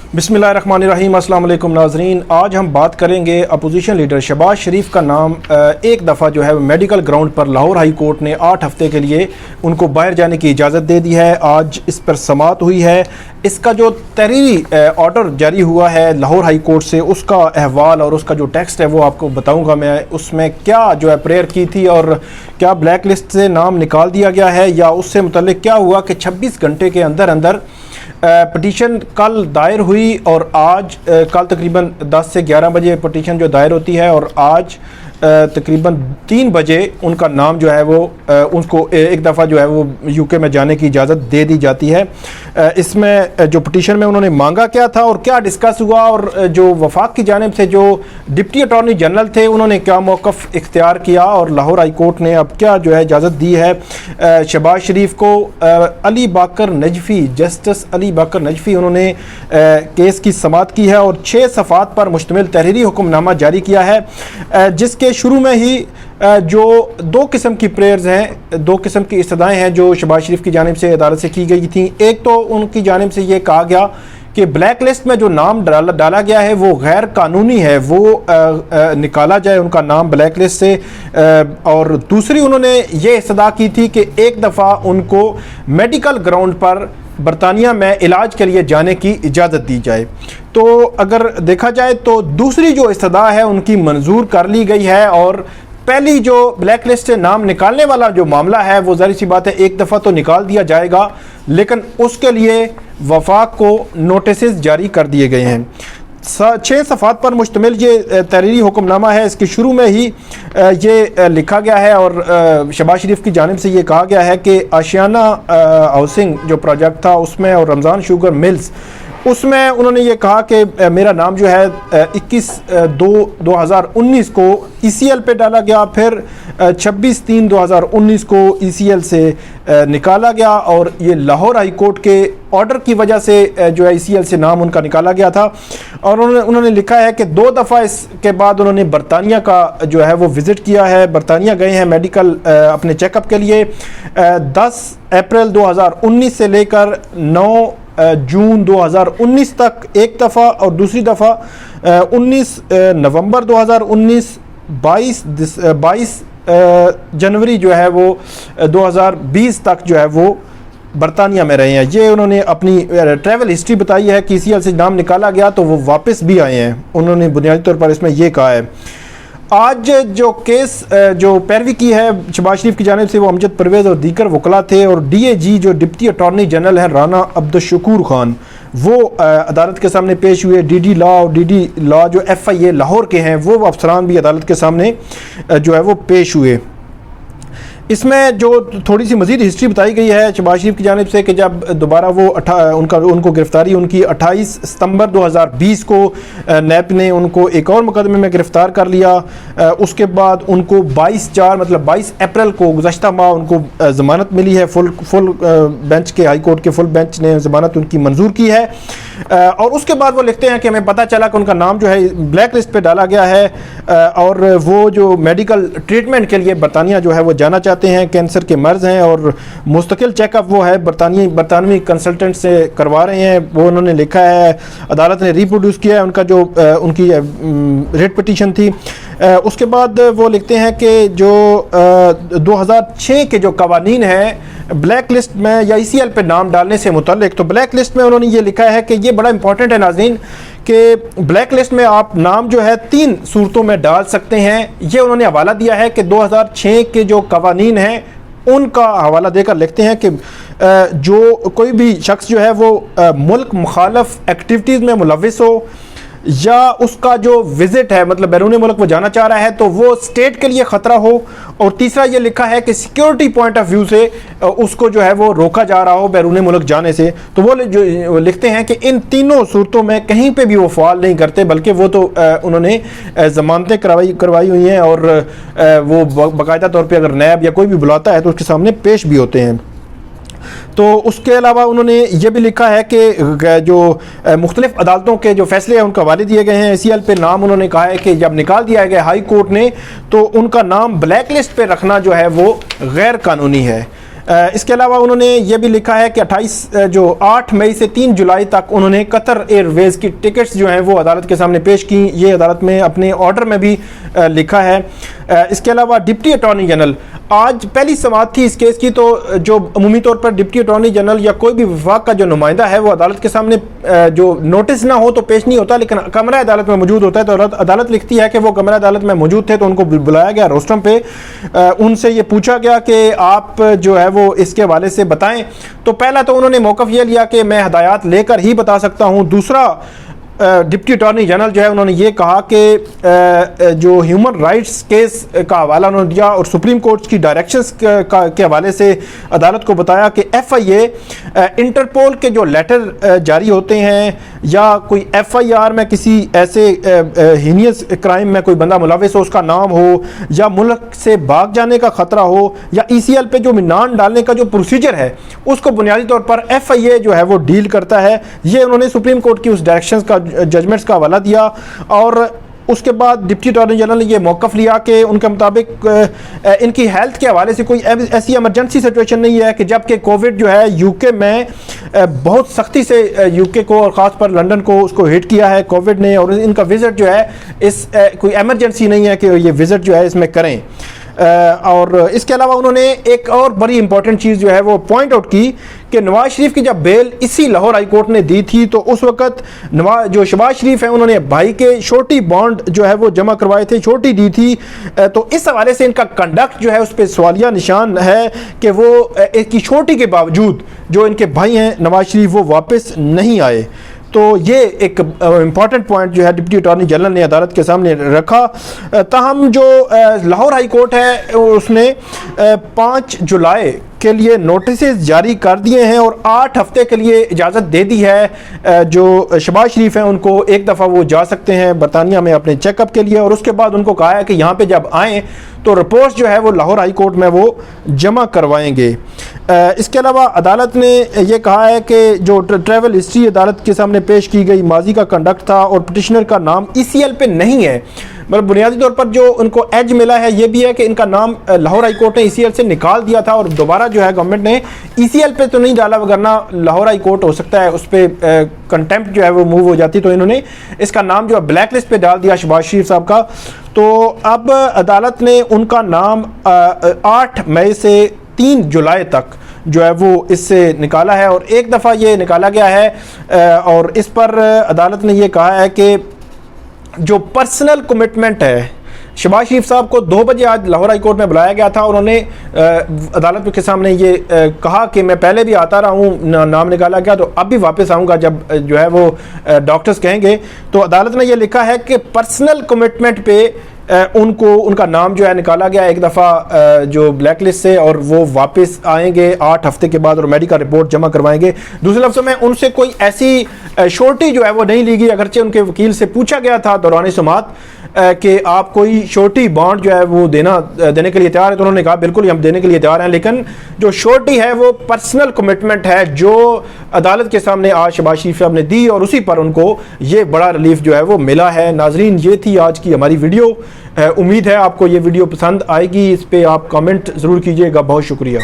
बिस्मिल्लाहिर्रहमानिर्रहीम। अस्सलाम वालेकुम नाज़रीन। आज हम बात करेंगे अपोजिशन लीडर शहबाज शरीफ का नाम एक दफ़ा जो है मेडिकल ग्राउंड पर लाहौर हाई कोर्ट ने 8 हफ्ते के लिए उनको बाहर जाने की इजाज़त दे दी है। आज इस पर समाअत हुई है। इसका जो तहरीरी ऑर्डर जारी हुआ है लाहौर हाई कोर्ट से, उसका अहवाल और उसका जो टेक्स्ट है वो आपको बताऊँगा मैं। उसमें क्या जो है प्रेयर की थी और क्या ब्लैक लिस्ट से नाम निकाल दिया गया है या उससे मुतल्लिक क्या हुआ कि 26 घंटे के अंदर अंदर पटिशन कल दायर हुई और आज कल तकरीबन 10 से 11 बजे पटिशन जो दायर होती है और आज तकरीबन 3 बजे उनका नाम जो है वो उनको एक दफ़ा जो है वो यूके में जाने की इजाज़त दे दी जाती है। इसमें जो पटिशन में उन्होंने मांगा क्या था और क्या डिस्कस हुआ और जो वफाक की जानिब से जो डिप्टी अटॉर्नी जनरल थे उन्होंने क्या मौक़िफ़ इख्तियार किया और लाहौर हाई कोर्ट ने अब क्या जो है इजाज़त दी है शहबाज शरीफ को। अली बाकर नजफ़ी, जस्टिस अली बाकर नजफ़ी, उन्होंने केस की समाअत की है और 6 सफ़ात पर मुश्तमिल तहरीरी हुक्मनामा जारी किया है, जिसके शुरू में ही जो 2 किस्म की प्रेयर्स हैं, 2 किस्म की इस्तदाएँ हैं जो शहबाज शरीफ की जानिब से अदालत से की गई थी। एक तो उनकी जानिब से ये कहा गया कि ब्लैक लिस्ट में जो नाम डाला गया है वो गैर कानूनी है, वो निकाला जाए उनका नाम ब्लैक लिस्ट से। और दूसरी उन्होंने ये इस्तदा की थी कि एक दफ़ा उनको मेडिकल ग्राउंड पर बरतानिया में इलाज के लिए जाने की इजाज़त दी जाए। तो अगर देखा जाए तो दूसरी जो इस्तदा है उनकी मंजूर कर ली गई है और पहली जो ब्लैक लिस्ट से नाम निकालने वाला जो मामला है वो ज़ाहिर सी बात है एक दफ़ा तो निकाल दिया जाएगा, लेकिन उसके लिए वफाक को नोटिस जारी कर दिए गए हैं। 6 सफ़ात पर मुश्तमिल ये तहरीरी हुक्मनामा है। इसके शुरू में ही ये लिखा गया है और शहबाज शरीफ की जानिब से ये कहा गया है कि आशियाना हाउसिंग जो प्रोजेक्ट था उसमें और रमज़ान शुगर मिल्स उसमें उन्होंने ये कहा कि मेरा नाम जो है 21/2/2019 को ECL पे डाला गया, फिर 26/3/2019 को ECL से निकाला गया और ये लाहौर हाई कोर्ट के ऑर्डर की वजह से जो है ECL से नाम उनका निकाला गया था। और उन्होंने लिखा है कि 2 दफ़ा इसके बाद उन्होंने बरतानिया का जो है वो विज़िट किया है, बरतानिया गए हैं मेडिकल अपने चेकअप के लिए। 10 अप्रैल 2019 से लेकर 9 जून 2019 तक एक दफ़ा और दूसरी दफ़ा 19 नवंबर 2019, 22 जनवरी जो है वो 2020 तक जो है वो बरतानिया में रहे हैं। ये उन्होंने अपनी ट्रैवल हिस्ट्री बताई है कि ECL से नाम निकाला गया तो वो वापस भी आए हैं। उन्होंने बुनियादी तौर पर इसमें ये कहा है। आज जो केस जो पैरवी की है शहबाज शरीफ की जानिब से वो अमजद परवेज़ और दीगर वकला थे और DAG जो डिप्टी अटॉर्नी जनरल है राना अब्दुल खान वो अदालत के सामने पेश हुए। DD लॉ और DD लॉ जो FIA लाहौर के हैं वो अफसरान भी अदालत के सामने जो है वो पेश हुए। इसमें जो थोड़ी सी मज़ीद हिस्ट्री बताई गई है शहबाज शरीफ की जानिब से कि जब दोबारा वो उनको गिरफ़्तारी उनकी 28 सितंबर 2020 को नैब ने उनको एक और मुकदमे में गिरफ़्तार कर लिया। उसके बाद उनको 22/4 मतलब 22 अप्रैल को गुज़श्ता माह उनको ज़मानत मिली है। फुल बेंच के हाई कोर्ट के फुल बेंच ने ज़मानत उनकी मंजूर की है। और उसके बाद वो लिखते हैं कि हमें पता चला कि उनका नाम जो है ब्लैक लिस्ट पर डाला गया है और वो जो मेडिकल ट्रीटमेंट के लिए बरतानिया जो है वो जाना चाहते हैं, कैंसर के मर्ज हैं और मुस्तकिल चेकअप वो है बरतानवी कंसल्टेंट से करवा रहे हैं। वो उन्होंने लिखा है, अदालत ने रिप्रोड्यूस किया है उनका जो उनकी रेट पिटीशन थी। उसके बाद वो लिखते हैं कि जो 2006 के जो कवानीन हैं ब्लैक लिस्ट में या ECL पे नाम डालने से मुतल्लिक, तो ब्लैक लिस्ट में उन्होंने ये लिखा है कि ये बड़ा इंपॉर्टेंट है नाज़रीन कि ब्लैक लिस्ट में आप नाम जो है 3 सूरतों में डाल सकते हैं। ये उन्होंने हवाला दिया है कि 2006 के जो कवानीन हैं उनका हवाला देकर लिखते हैं कि जो कोई भी शख्स जो है वो मुल्क मुखालफ एक्टिविटीज़ में मुलविस हो या उसका जो विज़िट है मतलब बैरून मुल्क वो जाना चाह रहा है तो वो स्टेट के लिए ख़तरा हो। और तीसरा ये लिखा है कि सिक्योरिटी पॉइंट ऑफ व्यू से उसको जो है वो रोका जा रहा हो बैरून मुल्क जाने से। तो वो जो लिखते हैं कि इन तीनों सूरतों में कहीं पे भी वो फ़ाल नहीं करते, बल्कि वो तो उन्होंने ज़मानतें करवाई हुई हैं और वो बाकायदा तौर पर अगर नैब या कोई भी बुलाता है तो उसके सामने पेश भी होते हैं। तो उसके अलावा उन्होंने ये भी लिखा है कि जो मुख्तलिफ अदालतों के जो फैसले हैं उनका हवाले दिए गए हैं। ECL पे नाम उन्होंने कहा है कि जब निकाल दिया गया हाई कोर्ट ने तो उनका नाम ब्लैक लिस्ट पे रखना जो है वो गैर कानूनी है। اس کے علاوہ انہوں نے یہ بھی لکھا ہے کہ 8 مئی سے 3 جولائی تک انہوں نے قطر ایئر ویز کی ٹکٹس جو ہیں وہ عدالت کے سامنے پیش کی. یہ عدالت میں اپنے آرڈر میں بھی لکھا ہے. اس کے علاوہ ڈپٹی اٹارنی جنرل، آج پہلی سماعت تھی اس کیس کی، تو جو عمومی طور پر ڈپٹی اٹارنی جنرل یا کوئی بھی وفاق کا جو نمائندہ ہے وہ عدالت کے سامنے جو نوٹس نہ ہو تو پیش نہیں ہوتا، لیکن کمرہ عدالت میں موجود ہوتا ہے. تو عدالت لکھتی ہے کہ وہ کمرہ عدالت میں موجود تھے، تو ان کو بلایا گیا روسٹرم پہ. ان سے یہ پوچھا گیا کہ آپ جو ہے وہ اس کے حوالے سے بتائیں. تو پہلا تو انہوں نے موقف یہ لیا کہ میں ہدایات لے کر ہی بتا سکتا ہوں. دوسرا، ڈپٹی اٹارنی جنرل جو ہے انہوں نے یہ کہا کہ جو ہیومن رائٹس کیس کا حوالہ انہوں نے دیا اور سپریم کورٹ کی ڈائریکشنز کے حوالے سے عدالت کو بتایا کہ ایف آئی اے انٹرپول کے جو لیٹر جاری ہوتے ہیں یا کوئی ایف آئی آر میں کسی ایسے ہینیس کرائم میں کوئی بندہ ملوث ہو، اس کا نام ہو، یا ملک سے بھاگ جانے کا خطرہ ہو، یا ای سی ایل پہ جو نام ڈالنے کا جو پروسیجر ہے اس کو بنیادی طور پر ایف آئی اے جو ہے وہ ڈیل کرتا ہے. یہ انہوں نے سپریم کورٹ کی اس ڈائریکشنز کا ججمنٹس کا حوالہ دیا. اور اس کے بعد ڈپٹی اٹارنی جنرل نے یہ موقف لیا کہ ان کے مطابق ان کی ہیلتھ کے حوالے سے کوئی ایسی ایمرجنسی سچویشن نہیں ہے کہ جب کہ کووڈ جو ہے یو کے میں بہت سختی سے یو کے کو اور خاص پر لنڈن کو اس کو ہٹ کیا ہے کووڈ نے، اور ان کا وزٹ جو ہے اس کوئی ایمرجنسی نہیں ہے کہ یہ وزٹ جو ہے اس میں کریں. اور اس کے علاوہ انہوں نے ایک اور بڑی امپورٹنٹ چیز جو ہے وہ پوائنٹ آؤٹ کی کہ نواز شریف کی جب بیل اسی لاہور ہائی کورٹ نے دی تھی تو اس وقت جو شہباز شریف ہیں انہوں نے بھائی کے شورٹی بانڈ جو ہے وہ جمع کروائے تھے، شورٹی دی تھی. تو اس حوالے سے ان کا کنڈکٹ جو ہے اس پہ سوالیہ نشان ہے کہ وہ ایک کی شورٹی کے باوجود جو ان کے بھائی ہیں نواز شریف وہ واپس نہیں آئے. تو یہ ایک امپورٹنٹ پوائنٹ جو ہے ڈپٹی اٹارنی جنرل نے عدالت کے سامنے رکھا. تاہم جو لاہور ہائی کورٹ ہے اس نے 5 جولائی کے لیے نوٹسز جاری کر دیے ہیں اور 8 ہفتے کے لیے اجازت دے دی ہے. جو شہباز شریف ہیں ان کو ایک دفعہ وہ جا سکتے ہیں برطانیہ میں اپنے چیک اپ کے لیے، اور اس کے بعد ان کو کہا ہے کہ یہاں پہ جب آئیں تو رپورٹس جو ہے وہ لاہور ہائی کورٹ میں وہ جمع کروائیں گے. اس کے علاوہ عدالت نے یہ کہا ہے کہ جو ٹریول ہسٹری عدالت کے سامنے پیش کی گئی ماضی کا کنڈکٹ تھا اور پٹیشنر کا نام ای سی ایل پہ نہیں ہے. مطلب بنیادی طور پر جو ان کو ایج ملا ہے یہ بھی ہے کہ ان کا نام لاہور ہائی کورٹ نے ای سی ایل سے نکال دیا تھا اور دوبارہ جو ہے گورنمنٹ نے ای سی ایل پہ تو نہیں ڈالا، وگرنہ لاہور ہائی کورٹ ہو سکتا ہے اس پہ کنٹیمپٹ جو ہے وہ موو ہو جاتی، تو انہوں نے اس کا نام جو ہے بلیک لسٹ پہ ڈال دیا شہباز شریف صاحب کا. تو اب عدالت نے ان کا نام 8 مئی سے 3 جولائی تک جو ہے وہ اس سے نکالا ہے، اور ایک دفعہ یہ نکالا گیا ہے اور اس پر عدالت نے یہ کہا ہے کہ جو پرسنل کمٹمنٹ ہے شہباز شریف صاحب کو 2 بجے آج لاہور ہائی کورٹ میں بلایا گیا تھا. انہوں نے عدالت کے سامنے یہ کہا کہ میں پہلے بھی آتا رہا ہوں، نام نکالا گیا تو اب بھی واپس آؤں گا جب جو ہے وہ ڈاکٹرز کہیں گے. تو عدالت نے یہ لکھا ہے کہ پرسنل کمٹمنٹ پہ ان کا نام جو ہے نکالا گیا ایک دفعہ جو بلیک لسٹ سے، اور وہ واپس آئیں گے 8 ہفتے کے بعد اور میڈیکل رپورٹ جمع کروائیں گے. دوسرے لفظوں میں ان سے کوئی ایسی شورٹی جو ہے وہ نہیں لی گئی، اگرچہ ان کے وکیل سے پوچھا گیا تھا دوران سماعت کہ آپ کوئی شورٹی بانڈ جو ہے وہ دینے کے لیے تیار ہے، تو انہوں نے کہا بالکل ہم دینے کے لیے تیار ہیں، لیکن جو شورٹی ہے وہ پرسنل کمٹمنٹ ہے جو عدالت کے سامنے آج شہباز شریف صاحب نے دی، اور اسی پر ان کو یہ بڑا ریلیف جو ہے وہ ملا ہے. ناظرین، یہ تھی آج کی ہماری ویڈیو. امید ہے آپ کو یہ ویڈیو پسند آئے گی، اس پہ آپ کامنٹ ضرور کیجیے گا. بہت شکریہ.